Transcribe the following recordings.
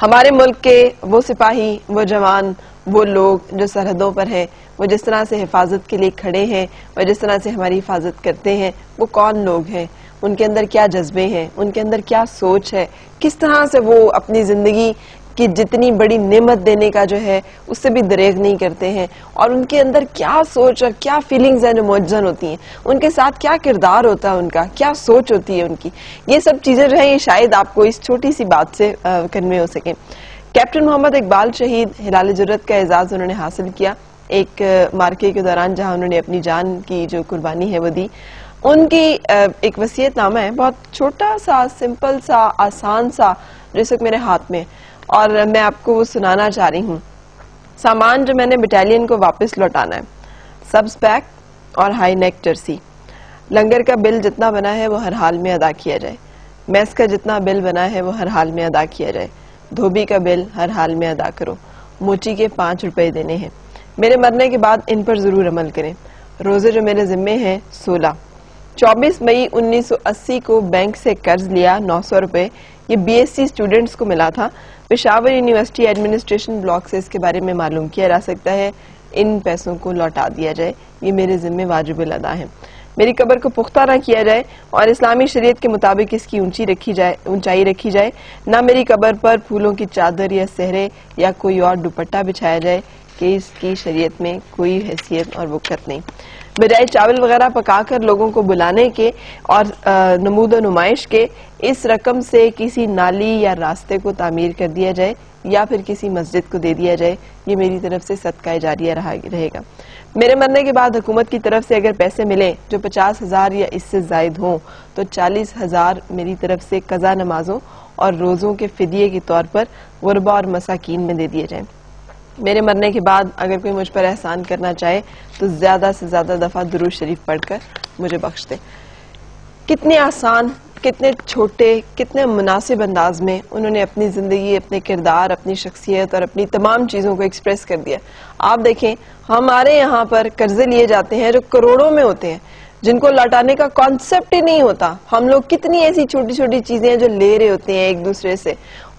ہمارے ملک کے وہ سپاہی، وہ جوان، وہ لوگ جو سرحدوں پر ہیں، وہ جس طرح سے حفاظت کے لیے کھڑے ہیں، وہ جس طرح سے ہماری حفاظت کرتے ہیں، وہ کون لوگ ہیں، ان کے اندر کیا جذبے ہیں، ان کے اندر کیا سوچ ہے، کس طرح سے وہ اپنی زندگی کی جتنی بڑی نعمت دینے کا جو ہے اس سے بھی دریغ نہیں کرتے ہیں، اور ان کے اندر کیا سوچ اور کیا فیلنگز ہیں جو موجزن ہوتی ہیں، ان کے ساتھ کیا کردار ہوتا ہے، ان کا کیا سوچ ہوتی ہے ان کی. یہ سب چیزیں جو ہیں یہ شاید آپ کو اس چھوٹی سی بات سے کنوے ہو سکیں. کیپٹن محمد اقبال شہید ہلال جرت کا اعزاز انہوں نے حاصل کیا ایک مارکے کے دوران جہاں انہوں نے اپنی جان کی جو قربانی ہے وہ دی. ان کی ایک وصیت نامہ ہے، بہت چھوٹا سا، سمپل سا، آسان سا، جس وقت میرے ہاتھ میں، اور میں آپ کو وہ سنانا چاہ رہی ہوں. سامان جو میں نے بٹالین کو واپس لوٹانا ہے: سبز پیک اور ہائی نیک جرسی. لنگر کا بل جتنا بنا ہے وہ ہر حال میں ادا کیا جائے. میس کا جتنا بل بنا ہے وہ ہر حال میں ادا کیا جائے. دھوبی کا بل ہر حال میں ادا کرو. موچی کے 5 روپے دینے ہیں. میرے مرنے کے بعد ان پر ضرور عمل کریں. روزے جو میرے ذمے ہیں 16. 24 مئی 1980 کو بینک سے قرض لیا 900 روپے. یہ بی ایس سی اسٹوڈنٹس کو ملا تھا. پشاور یونیورسٹی ایڈمنسٹریشن بلاک سے اس کے بارے میں معلوم کیا جا سکتا ہے. ان پیسوں کو لوٹا دیا جائے. یہ میرے ذمے واجب الادا ہے. میری قبر کو پختہ نہ کیا جائے اور اسلامی شریعت کے مطابق اس کی اونچائی رکھی جائے. نہ میری قبر پر پھولوں کی چادر یا سہرے یا کوئی اور دوپٹہ بچھایا جائے کہ اس کی شریعت میں کوئی حیثیت اور وقت نہیں. بجائے چاول وغیرہ پکا کر لوگوں کو بلانے کے اور نمود و نمائش کے، اس رقم سے کسی نالی یا راستے کو تعمیر کر دیا جائے یا پھر کسی مسجد کو دے دیا جائے. یہ میری طرف سے صدقہ جاریہ رہے گا. میرے مرنے کے بعد حکومت کی طرف سے اگر پیسے ملیں جو 50,000 یا اس سے زائد ہوں تو 40,000 میری طرف سے قضا نمازوں اور روزوں کے فدیے کے طور پر غربا اور مساکین میں دے دیے جائیں. میرے مرنے کے بعد اگر کوئی مجھ پر احسان کرنا چاہے تو زیادہ سے زیادہ دفعہ درود شریف پڑھ کر مجھے بخش دے. کتنے آسان، کتنے چھوٹے، کتنے مناسب انداز میں انہوں نے اپنی زندگی، اپنے کردار، اپنی شخصیت اور اپنی تمام چیزوں کو ایکسپریس کر دیا. آپ دیکھیں ہمارے یہاں پر قرضے لیے جاتے ہیں جو کروڑوں میں ہوتے ہیں، جن کو لوٹانے کا کانسیپٹ ہی نہیں ہوتا. ہم لوگ کتنی ایسی چھوٹی چھوٹی چیزیں ہیں جو لے رہے ہوتے ہیں ایک دوسرے سے،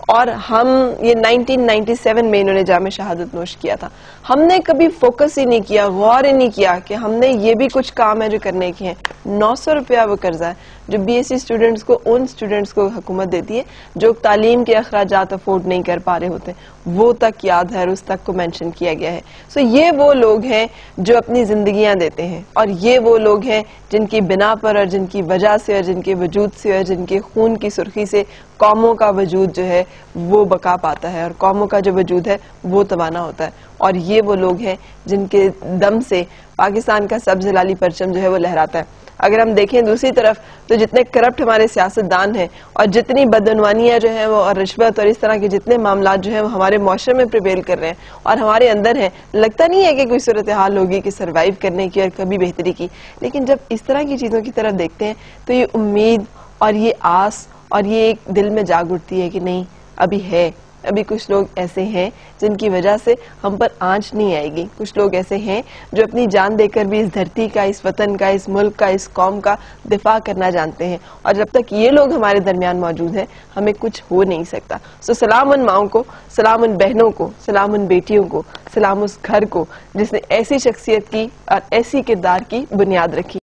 اور ہم یہ 1997 میں انہوں نے جام شہادت نوش کیا تھا. ہم نے کبھی فوکس ہی نہیں کیا، غور ہی نہیں کیا کہ ہم نے یہ بھی کچھ کام ہے جو کرنے کے ہیں. 900 روپیہ وہ قرضہ ہے جو بی ایس سی اسٹوڈنٹس کو، ان اسٹوڈنٹس کو حکومت دیتی ہے جو تعلیم کے اخراجات افورڈ نہیں کر پا رہے ہوتے، وہ تک یاد ہے اور اس تک کو مینشن کیا گیا ہے. سو یہ وہ لوگ ہیں جو اپنی زندگیاں دیتے ہیں، اور یہ وہ لوگ ہیں جن کی بنا پر اور جن کی وجہ سے اور جن کے وجود سے اور جن کے خون کی سرخی سے قوموں کا وجود جو ہے وہ بقا پاتا ہے اور قوموں کا جو وجود ہے وہ توانا ہوتا ہے. اور یہ وہ لوگ ہیں جن کے دم سے پاکستان کا سبز ہلالی پرچم جو ہے وہ لہراتا ہے. اگر ہم دیکھیں دوسری طرف تو جتنے کرپٹ ہمارے سیاستدان ہیں اور جتنی بدعنوانیاں جو ہیں وہ اور رشوت اور اس طرح کے جتنے معاملات جو ہیں وہ ہمارے معاشرے میں پریویل کر رہے ہیں اور ہمارے اندر ہیں، لگتا نہیں ہے کہ کوئی صورتحال ہوگی کہ سروائیو کرنے کی اور کبھی بہتری کی. لیکن جب اس طرح کی چیزوں کی طرف دیکھتے ہیں تو یہ امید اور یہ آس اور یہ ایک دل میں جاگ اٹھتی ہے کہ نہیں، ابھی ہے، ابھی کچھ لوگ ایسے ہیں جن کی وجہ سے ہم پر آنچ نہیں آئے گی. کچھ لوگ ایسے ہیں جو اپنی جان دے کر بھی اس دھرتی کا، اس وطن کا، اس ملک کا، اس قوم کا دفاع کرنا جانتے ہیں، اور جب تک یہ لوگ ہمارے درمیان موجود ہیں ہمیں کچھ ہو نہیں سکتا. سو سلام ان ماؤں کو، سلام ان بہنوں کو، سلام ان بیٹیوں کو، سلام اس گھر کو جس نے ایسی شخصیت کی اور ایسی کردار کی بنیاد رکھی.